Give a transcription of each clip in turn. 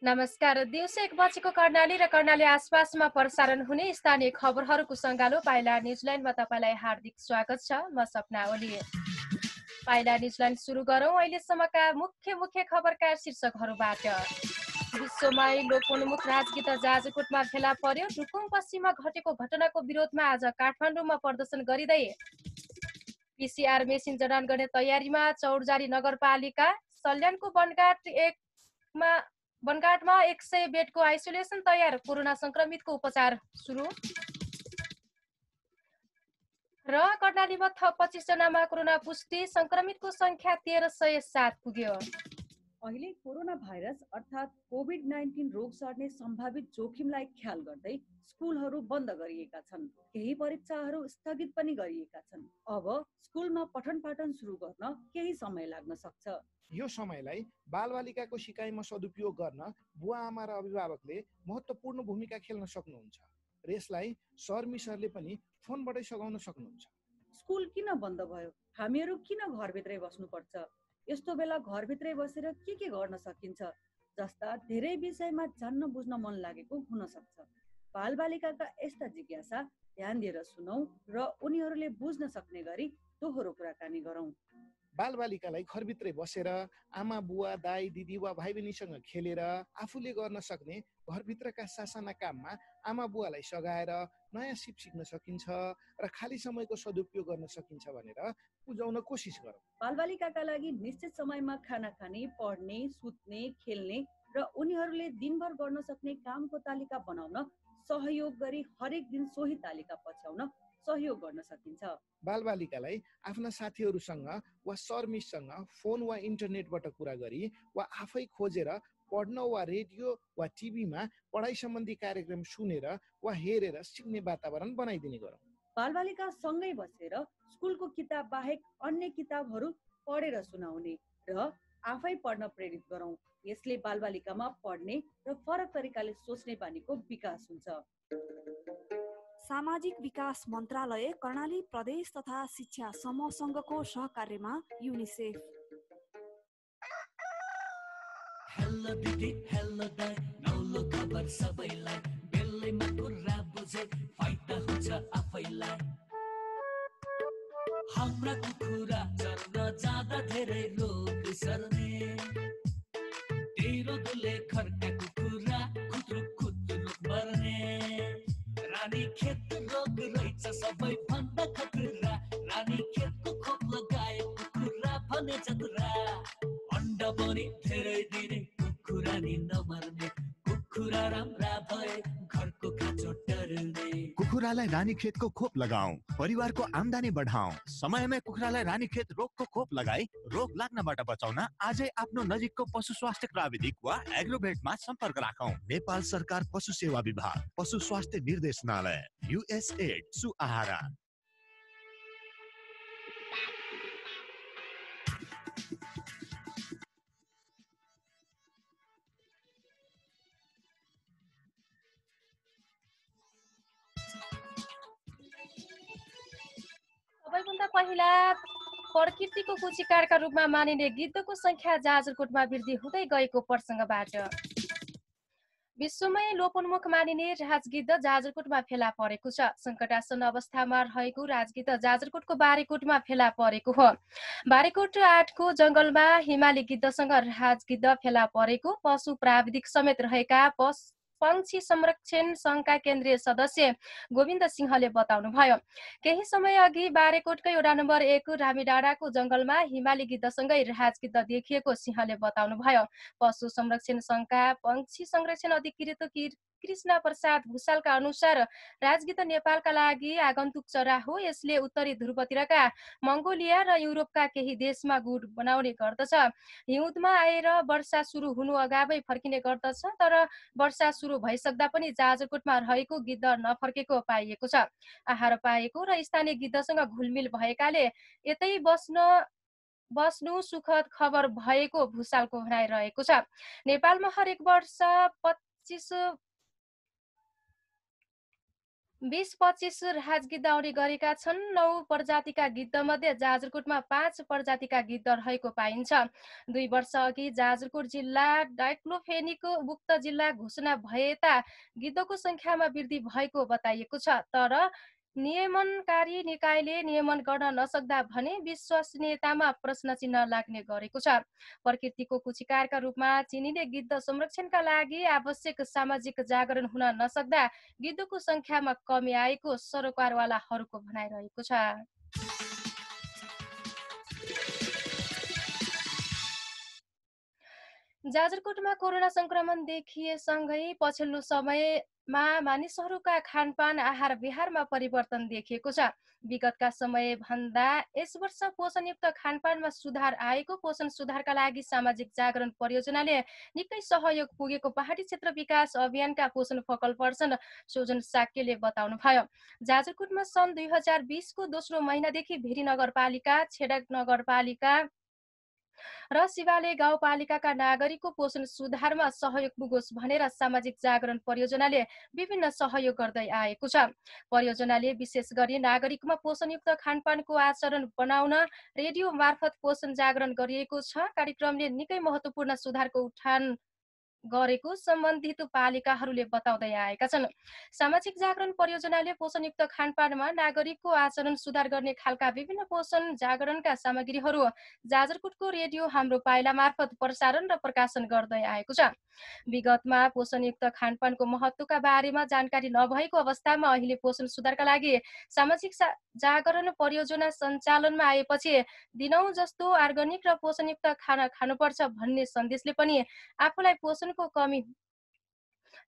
नमस्कार। दिउँसो 1 बजेको कर्णाली र कर्णाली आसपासमा प्रसारण हुने स्थानीय खबरहरूको सङ्गालो पाइला न्युजिल्यान्डमा तपाईँलाई हार्दिक स्वागत छ। म सपना ओली। पाइला न्युजिल्यान्ड सुरु गरौँ अहिलेसम्मका मुख्य खबरका शीर्षकहरूबाट। विश्वमै लोकोन्मुख राजगीत जाजरकोटमा फेला पर्यो। रुकुम पश्चिममा घटेको घटनाको विरोधमा आज काठमाडौँमा प्रदर्शन गरिँदै। पीसीआर मेसिन जडान गर्ने तयारीमा चौरजारी नगरपालिका। सल्यानको बनगाडमा 100 बेडको आइसोलेसन तयार। कोरोना संक्रमितको उपचार सुरु। र कर्णालीमा थप 25 जनामा कोरोना पुष्टि। संक्रमितको संख्या 1307 पुग्यो। अहिले कोरोना भाइरस अर्थात् कोभिड-19 रोग सर्ने सम्भावित जोखिमलाई ख्याल गर्दै स्कुलहरू बन्द गरिएका छन्। केही परीक्षाहरू स्थगित पनि गरिएका छन्। अब स्कुलमा पठन पाठन सुरु गर्न केही समय लाग्न सक्छ। यो समयलाई बालबालिकाको सिकाइमा सदुपयोग गर्न बुवा आमा र अभिभावकले महत्त्वपूर्ण भूमिका खेल्न सक्नुहुन्छ र यसलाई सर मिसहरूले पनि फोनबाटै सघाउन सक्नुहुन्छ। स्कुल किन बन्द भयो? हामीहरू किन घरभित्रै बस्नुपर्छ? यस्तो बेला घरभित्रै बसेर के गर्न सकिन्छ जस्ता धेरै विषयमा जान्न बुझ्न मन लागेको हुन सक्छ। बालबालिकाका यस्ता जिज्ञासा ध्यान दिएर सुनौं र उनीहरूले बुझ्न सक्ने गरी दोहोरो कुराकानी गरौँ। बालबालिकालाई घरभित्रै बसेर आमा बुवा दाई दिदी वा भाइ बहिनीसँग खेलेर आफूले गर्न सक्ने घरभित्रका सासाना काममा आमा बुवालाई सघाएर नयाँ सिप सिक्न सकिन्छ र खाली समयको सदुपयोग गर्न सकिन्छ भनेर बुझाउन कोसिस गरौँ। बालबालिकाका लागि निश्चित समयमा खाना खाने, पढ्ने, सुत्ने, खेल्ने र उनीहरूले दिनभर गर्न सक्ने कामको तालिका बनाउन सहयोग गरी हरेक दिन सोही तालिका पछ्याउन सहयोग गर्न सकिन्छ। बालबालिकालाई आफ्ना साथीहरूसँग वा सरमिससँग फोन वा इन्टरनेटबाट कुरा गरी वा आफै खोजेर पढ्न वा रेडियो वा टिभीमा पढाइ सम्बन्धी कार्यक्रम सुनेर वा हेरेर सिक्ने वातावरण बनाइदिने गरौँ। बालबालिका सँगै बसेर स्कुलको किताब बाहेक अन्य किताबहरू पढेर सुनाउने र आफै पढ्न प्रेरित गरौँ। यसले बालबालिकामा पढ्ने र फरक तरिकाले सोच्ने बानीको विकास हुन्छ। सामाजिक विकास मन्त्रालय, कर्णाली प्रदेश तथा शिक्षा समूहसँगको सहकार्यमा युनिसेफ। हेलो दिदी, हेलो दाइ, नौलो खबर सबैलाई, बेलैमा कुरा बुझे फाइदा हुन्छ आफैलाई। हाम्रा कुखुरा चल्न जाँदा धेरै रोग सर्ने, तेरो दुले खर्का कुखुरा खुत्रुक खुत्रुक मर्ने। रानी खेत रोग रहेछ सबैभन्दा खतरा, रानी खेतको खोप लगाए कुखुरा भने चतुरा। अन्डा पनि धेरै दिने कुखुरा नि नमर्ने, कुखुरा राम्रा भए घरको खाँचो टर्ने। कुखुरालाई रानीखेतको खोप लगाऊ, परिवारको आम्दानी बढाऊ। समयमै कुखुरालाई रानीखेत रोगको खोप लगाई रोग लाग्नबाट बचाउन आजै आफ्नो नजिकको पशु स्वास्थ्य प्राविधिक वा एग्रोभेटमा सम्पर्क राखौं। नेपाल सरकार पशु सेवा विभाग, पशु स्वास्थ्य निर्देशनालय, USAID, सुआहारा। सबैभन्दा पहिला प्रकृतिको कुचिकारका रूपमा मानिने गिद्धको संख्या जाजरकोटमा वृद्धि हुँदै गएको प्रसङ्गबाट। विश्वमै लोपोन्मुख मानिने राजगिद्ध जाजरकोटमा फेला परेको छ। सङ्कटासन अवस्थामा रहेको राजगिद्ध जाजरकोटको बारीकोटमा फेला परेको हो। बारीकोट 8 को जङ्गलमा हिमाली गिद्धसँग राजगिद्ध फेला परेको पशु प्राविधिक समेत रहेका पंक्षी संरक्षण संघका केन्द्रीय सदस्य गोविन्द सिंहले बताउनुभयो। केही समय अघि बारेकोटकै वडा नम्बर 1 रामीडाँडाको जङ्गलमा हिमाली गिद्धसँगै राजगिद्ध देखिएको सिंहले बताउनुभयो। पशु संरक्षण संघका पंक्षी संरक्षण अधिकृत कृष्ण प्रसाद भूषालका अनुसार राजगिद्ध नेपालका लागि आगन्तुक चरा हो। यसले उत्तरी ध्रुवतिरका मङ्गोलिया र युरोपका केही देशमा गुड बनाउने गर्दछ। हिउँदमा आएर वर्षा सुरु हुनु अगावै फर्किने गर्दछ, तर वर्षा सुरु भइसक्दा पनि जाजरकोटमा रहेको गिद्ध नफर्केको पाइएको छ। आहार पाएको र स्थानीय गिद्धसँग घुलमिल भएकाले यतै बस्नु सुखद खबर भएको भूषालको भनाइरहेको छ। नेपालमा हरेक वर्ष 20-25 राजगिद्ध आउने गरेका छन्। 9 प्रजातिका गिद्धमध्ये जाजरकोटमा 5 प्रजातिका गिद्ध रहेको पाइन्छ। 2 वर्ष अघि जाजरकोट जिल्ला डाइक्लोफेनिक मुक्त जिल्ला घोषणा भए यता गिद्धको संख्यामा वृद्धि भएको बताइएको छ। तर नियमनकारी निकायले नियमन गर्न नसक्दा भने विश्वसनीयतामा प्रश्न चिन्ह लाग्ने गरेको छ। प्रकृतिको कुचिकारका रूपमा चिनिने गिद्ध संरक्षणका लागि आवश्यक सामाजिक जागरण हुन नसक्दा गिद्धको संख्यामा कमी आएको सरोकारवालाहरूको भनाइरहेको छ। जाजरकोटमा कोरोना संक्रमण देखिएसँगै पछिल्लो समयमा मानिसहरूका खानपान आहार विहारमा परिवर्तन देखिएको छ। विगतका समय भन्दा यस वर्ष पोषणयुक्त खानपानमा सुधार आएको पोषण सुधारका लागि सामाजिक जागरण परियोजनाले निकै सहयोग पुगेको पहाडी क्षेत्र विकास अभियानका पोषण फोकल पर्सन सोजन साक्यले बताउनुभयो। जाजरकोटमा सन् 2020 को दोस्रो महिनादेखि भेरी नगरपालिका, छेडक नगरपालिका र शिवालय गाउँपालिकाका नागरिकको पोषण सुधारमा सहयोग पुगोस् भनेर सामाजिक जागरण परियोजनाले विभिन्न सहयोग गर्दै आएको छ। परियोजनाले विशेष गरी नागरिकमा पोषणयुक्त खानपानको आचरण बनाउन रेडियो मार्फत पोषण जागरण गरिएको छ। कार्यक्रमले निकै महत्त्वपूर्ण सुधारको उठान गरेको सम्बन्धित पालिकाहरूले बताउँदै आएका छन्। सामाजिक जागरण परियोजनाले पोषणयुक्त खानपानमा नागरिकको आचरण सुधार गर्ने खालका विभिन्न पोषण जागरणका सामग्रीहरू जाजरकोटको रेडियो हाम्रो पाइला मार्फत प्रसारण र प्रकाशन गर्दै आएको छ। विगतमा पोषणयुक्त खानपानको महत्त्वका बारेमा जानकारी नभएको अवस्थामा अहिले पोषण सुधारका लागि सामाजिक जागरण परियोजना सञ्चालनमा आएपछि दिनौं जस्तो अर्ग्यानिक र पोषणयुक्त खाना खानुपर्छ भन्ने सन्देशले पनि आफूलाई पोषणको कमी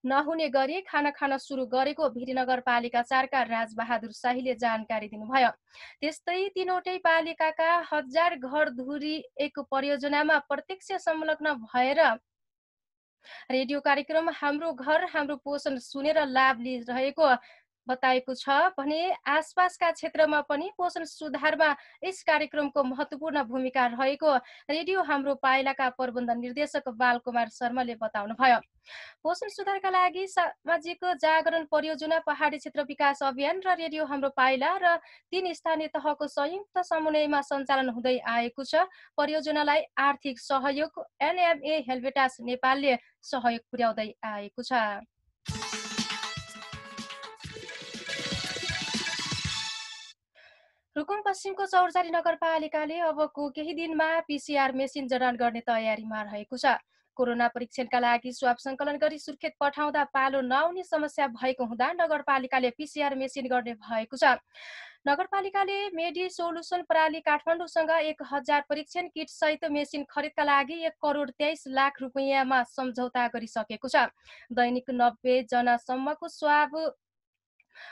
नहुने गरी खाना खान सुरु गरेको भेरी नगरपालिका 4 का राजबहादुर शाहीले जानकारी दिनुभयो। त्यस्तै तीनवटै पालिकाका 1000 घरधुरी एक परियोजनामा प्रत्यक्ष संलग्न भएर रेडियो कार्यक्रम हाम्रो घर हाम्रो पोषण सुनेर लाभ लिइरहेको बताएको छ भने आसपासका क्षेत्रमा पनि पोषण सुधारमा यस कार्यक्रमको महत्त्वपूर्ण भूमिका रहेको रेडियो हाम्रो पाइलाका प्रबन्ध निर्देशक बालकुमार शर्माले बताउनुभयो। पोषण सुधारका लागि सामाजिक जागरण परियोजना, पहाडी क्षेत्र विकास अभियान र रेडियो हाम्रो पाइला र 3 स्थानीय तहको संयुक्त समन्वयमा सञ्चालन हुँदै आएको छ। परियोजनालाई आर्थिक सहयोग एनएमए हेल्वेटास नेपालले सहयोग पुर्याउँदै आएको छ। रुकुम पश्चिमको चौरजारी नगरपालिकाले अबको केही दिनमा पीसीआर मेसिन जडान गर्ने तयारीमा रहेको छ। कोरोना परीक्षणका लागि स्वाब सङ्कलन गरी सुर्खेत पठाउँदा पालो नआउने समस्या भएको हुँदा नगरपालिकाले पीसीआर मेसिन गर्ने भएको छ। नगरपालिकाले मेडी सोलुसन प्रणाली काठमाडौँसँग 1000 परीक्षण किट सहित मेसिन खरिदका लागि 1 करोड 23 लाख रुपैयाँमा सम्झौता गरिसकेको छ। दैनिक 90 जनासम्मको स्वाब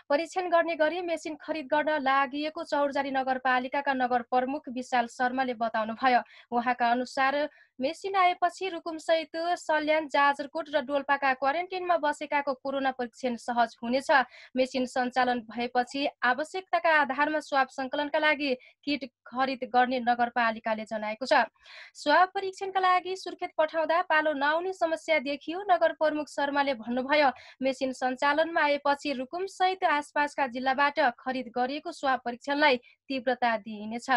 परीक्षण गर्ने गरी मेसिन खरिद गर्न लागि चौरजारी नगरपालिकाका नगर प्रमुख विशाल शर्माले बताउनुभयो। उहाँका अनुसार मेसिन आएपछि रुकुमसहित सल्यान, जाजरकोट र डोल्पाका क्वारेन्टिनमा बसेकाको कोरोना परीक्षण सहज हुनेछ। मेसिन सञ्चालन भएपछि आवश्यकताका आधारमा स्वाब सङ्कलनका लागि किट खरिद गर्ने नगरपालिकाले जनाएको छ। स्वाब परीक्षणका लागि सुर्खेत पठाउँदा पालो नआउने समस्या देखियो। नगर प्रमुख शर्माले भन्नुभयो, मेसिन सञ्चालनमा आएपछि रुकुम सहित आसपासका जिल्लाबाट खरिद गरिएको स्वाब परीक्षणलाई तीव्रता दिइनेछ।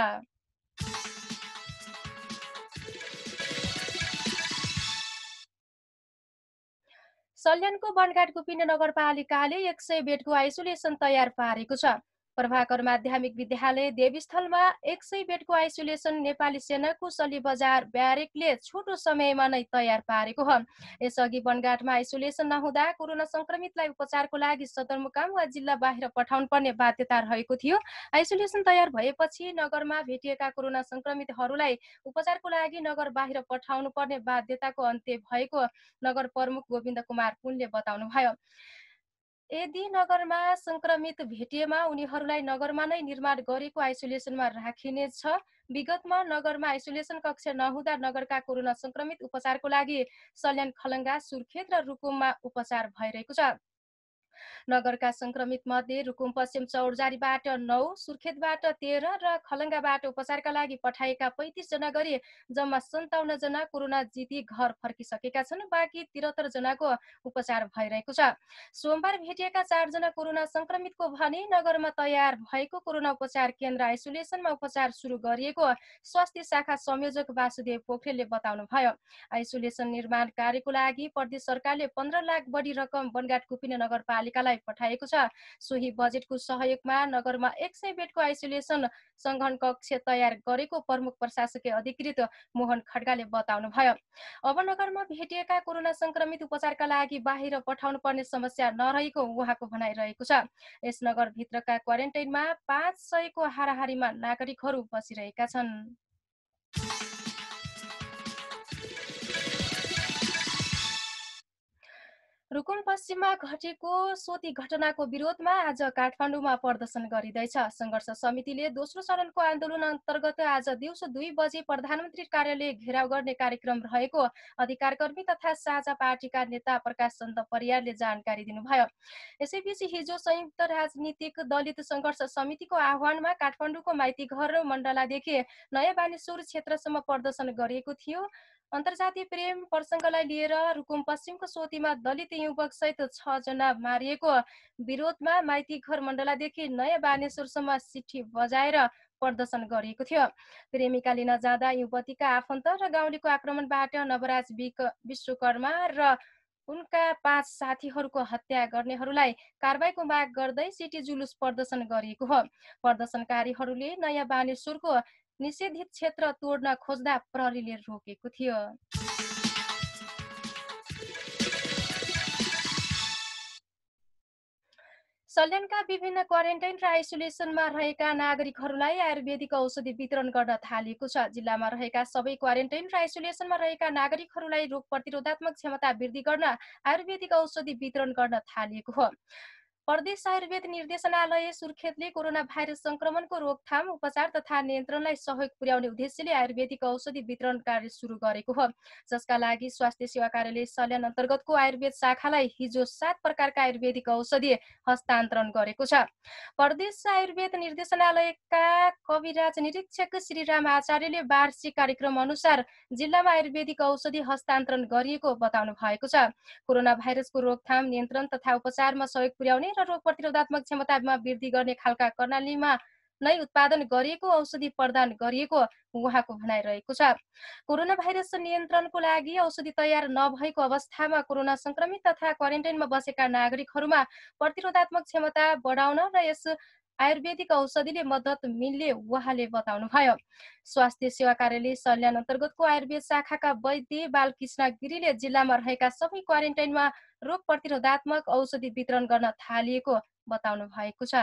सल्यानको बनघाट गोपिने नगरपालिकाले 100 बेडको आइसोलेसन तयार पारेको छ। प्रभाकर माध्यमिक विद्यालय देवीस्थलमा 100 बेडको आइसोलेसन नेपाली सेनाको सली बजार ब्यारेकले छोटो समयमा नै तयार पारेको हो। यसअघि बनघाटमा आइसोलेसन नहुँदा कोरोना संक्रमितलाई उपचारको लागि सदरमुकाम वा जिल्ला बाहिर पठाउनु पर्ने बाध्यता रहेको थियो। आइसोलेसन तयार भएपछि नगरमा भेटिएका कोरोना संक्रमितहरूलाई उपचारको लागि नगर बाहिर पठाउनु पर्ने बाध्यताको अन्त्य भएको नगर प्रमुख गोविन्द कुमार पुनले बताउनुभयो। यदि नगरमा संक्रमित भेटिएमा उनीहरूलाई नगरमा नै निर्माण गरेको आइसोलेसनमा राखिनेछ। विगतमा नगरमा आइसोलेसन कक्ष नहुँदा नगरका कोरोना संक्रमित उपचारको लागि सल्यान, खलङ्गा, सुर्खेत र रुकुममा उपचार भइरहेको छ। नगरका संक्रमित मध्ये रुकुम पश्चिम चौरजारीबाट 9, सुर्खेतबाट 13 र खलङ्गाबाट उपचारका लागि पठाएका 35 जना गरी जम्मा 57 जना कोरोना जिती घर फर्किसकेका छन्। बाँकी 73 जनाको उपचार भइरहेको छ। सोमबार भेटिएका 4 जना कोरोना संक्रमितको भने नगरमा तयार भएको कोरोना उपचार केन्द्र आइसोलेसनमा उपचार सुरु गरिएको स्वास्थ्य शाखा संयोजक वासुदेव पोखरेलले बताउनुभयो। आइसोलेसन निर्माण कार्यको लागि प्रदेश सरकारले 15 लाख बढी रकम बनगाट कुपिने नगरपालिकालाई पठाएको छ। सोही बजेटको सहयोगमा नगरमा 100 बेडको आइसोलेसन संघन कक्ष तयार गरेको प्रमुख प्रशासकीय अधिकृत मोहन खड्गाले बताउनुभयो। अब नगरमा भेटिएका कोरोना संक्रमित उपचारका लागि बाहिर पठाउनु पर्ने समस्या नरहेको उहाँको भनाइरहेको छ। यस नगरभित्रका क्वारेन्टाइनमा 500 को हाराहारीमा नागरिकहरू बसिरहेका छन्। रुकुम पश्चिममा घटेको सोती घटनाको विरोधमा आज काठमाडौँमा प्रदर्शन गरिँदैछ। सङ्घर्ष समितिले दोस्रो चरणको आन्दोलन अन्तर्गत आज दिउँसो 2 बजे प्रधानमन्त्री कार्यालय घेराउ गर्ने कार्यक्रम रहेको अधिकारकर्मी तथा साझा पार्टीका नेता प्रकाश चन्द्र परियारले जानकारी दिनुभयो। यसैबीच हिजो संयुक्त राजनीतिक दलित सङ्घर्ष समितिको आह्वानमा काठमाडौँको माइतीघर मण्डलादेखि नयाँ बानेश्वर क्षेत्रसम्म प्रदर्शन गरिएको थियो। अन्तर्जातीय प्रेम प्रसङ्गलाई लिएर रुकुम पश्चिमको सोतीमा दलित युवक सहित 6 जना मारिएको विरोधमा माइतीघर मण्डलादेखि नयाँ बानेश्वरसम्म सिट्ठी बजाएर प्रदर्शन गरिएको थियो। प्रेमिका लिन जाँदा युवतीका आफन्त र गाउँलेको आक्रमणबाट नवराज विश्वकर्मा र उनका 5 साथीहरूको हत्या गर्नेहरूलाई कारबाहीको माग गर्दै सिटी जुलुस प्रदर्शन गरिएको हो। प्रदर्शनकारीहरूले नयाँ बानेश्वरको निषेधित क्षेत्र तोड्न खोज्दा प्रहरीले रोकेको थियो। सल्यानका विभिन्न क्वारेन्टाइन र आइसोलेसनमा रहेका नागरिकहरूलाई आयुर्वेदिक औषधि वितरण गर्न थालिएको छ। जिल्लामा रहेका सबै क्वारेन्टाइन र आइसोलेसनमा रहेका नागरिकहरूलाई रोग प्रतिरोधात्मक क्षमता वृद्धि गर्न आयुर्वेदिक औषधि वितरण गर्न थालिएको हो। प्रदेश आयुर्वेद निर्देशनालय सुर्खेतले कोरोना भाइरस संक्रमणको रोकथाम, उपचार तथा नियन्त्रणलाई सहयोग पुर्याउने उद्देश्यले आयुर्वेदिक औषधि वितरण कार्य सुरु गरेको हो, जसका लागि स्वास्थ्य सेवा कार्यालय सल्यान अन्तर्गतको आयुर्वेद शाखालाई हिजो 7 प्रकारका आयुर्वेदिक औषधि हस्तान्तरण गरेको छ। प्रदेश आयुर्वेद निर्देशनालयका कविराज निरीक्षक श्रीराम आचार्यले वार्षिक कार्यक्रम अनुसार जिल्लामा आयुर्वेदिक औषधि हस्तान्तरण गरिएको बताउनु भएको छ। कोरोना भाइरसको रोकथाम, नियन्त्रण तथा उपचारमा सहयोग पुर्याउने र रोग प्रतिरोधात्मक क्षमतामा वृद्धि गर्ने खालका कर्णालीमा नै उत्पादन गरिएको औषधि प्रदान गरिएको उहाँको भनाइरहेको छ। कोरोना भाइरस नियन्त्रणको लागि औषधि तयार नभएको अवस्थामा कोरोना संक्रमित तथा क्वारेन्टाइनमा बसेका नागरिकहरूमा प्रतिरोधात्मक क्षमता बढाउन र यस आयुर्वेदिक औषधिले मद्दत मिल्ने उहाँले बताउनुभयो। स्वास्थ्य सेवा कार्यालय सल्यान अन्तर्गतको आयुर्वेद शाखाका वैद्य बालकृष्ण गिरीले जिल्लामा रहेका सबै क्वारेन्टाइनमा रोग प्रतिरोधात्मक औषधि वितरण गर्न थालिएको बताउनु भएको छ।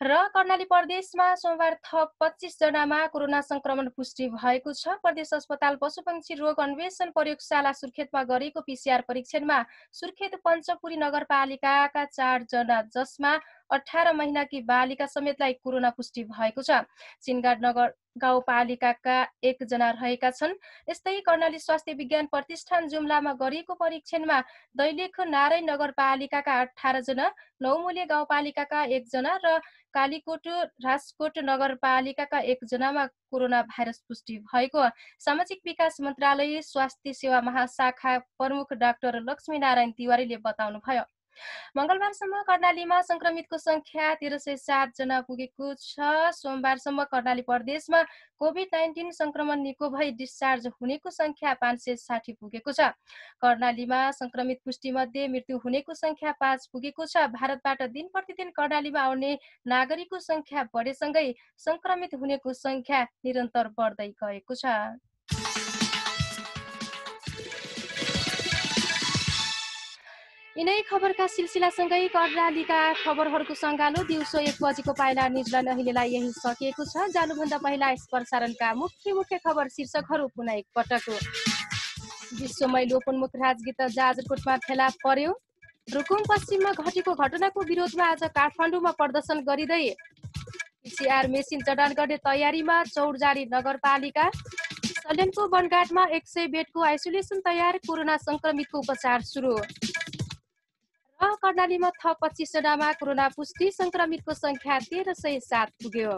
र कर्णाली प्रदेशमा सोमबार थप 25 जनामा कोरोना संक्रमण पुष्टि भएको छ। प्रदेश अस्पताल पशुपक्षी रोग अन्वेषण प्रयोगशाला सुर्खेतमा गरेको PCR परीक्षणमा सुर्खेत पञ्चपुरी नगरपालिकाका 4 जना जसमा 18 महिनाकी बालिका समेतलाई कोरोना पुष्टि भएको छ। चिनगाड नगर गाउँपालिकाका 1 जना रहेका छन्। यस्तै कर्णाली स्वास्थ्य विज्ञान प्रतिष्ठान जुम्लामा गरिएको परीक्षणमा दैलेख नारायण नगरपालिकाका 18 जना, नौमुले गाउँपालिकाका 1 जना र कालीकोट राजकोट नगरपालिकाका 1 जनामा कोरोना भाइरस पुष्टि भएको सामाजिक विकास मन्त्रालय स्वास्थ्य सेवा महाशाखा प्रमुख डाक्टर लक्ष्मीनारायण तिवारीले बताउनुभयो। मंगलबारसम्म कर्णालीमा संक्रमितको संख्या 1307 जना पुगेको छ। सोमबारसम्म कर्णाली प्रदेशमा कोभिड-19 संक्रमण निको भई डिस्चार्ज हुनेको संख्या 560 पुगेको छ। कर्णालीमा संक्रमित पुष्टिमध्ये मृत्यु हुनेको संख्या 5 पुगेको छ। भारतबाट दिन प्रतिदिन कर्णालीमा आउने नागरिकको संख्या बढेसँगै संक्रमित हुनेको संख्या निरन्तर बढ्दै गएको छ। यिनै खबरका सिलसिलासँगै कर्णालीका खबरहरूको सङ्गालो दिउँसो 1 बजेको पाइला न्युजल्यान्ड अहिलेलाई यही सकिएको छ। जानुभन्दा पहिला यस प्रसारणका मुख्य खबर शीर्षकहरू पुनः एकपटक। विश्वमै लोपोन्मुख राजगीत जाजरकोटमा फेला पर्यो। रुकुम पश्चिममा घटेको घटनाको विरोधमा आज काठमाडौँमा प्रदर्शन गरिँदै PCR मेसिन जडान गर्ने तयारीमा चौरजारी नगरपालिका। सल्यानको बनघाटमा 100 बेडको आइसोलेसन तयार, कोरोना संक्रमितको उपचार सुरु। र कर्णालीमा थप 25 जनामा कोरोना पुष्टि, संक्रमितको संख्या 1307 पुग्यो।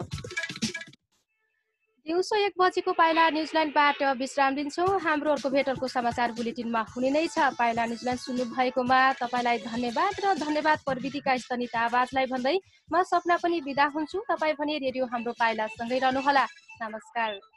दिउँसो 1 बजेको पाइला न्युजिल्यान्डबाट विश्राम लिन्छौँ। हाम्रो अर्को भेटरको समाचार बुलेटिनमा हुने नै छ। पाइला न्युजिल्यान्ड सुन्नु भएकोमा तपाईँलाई धन्यवाद र धन्यवाद प्रविधिका स्तनित आवाजलाई भन्दै म सपना पनि बिदा हुन्छु। तपाईँ भने रेडियो हाम्रो पाइला सँगै रहनुहोला। नमस्कार।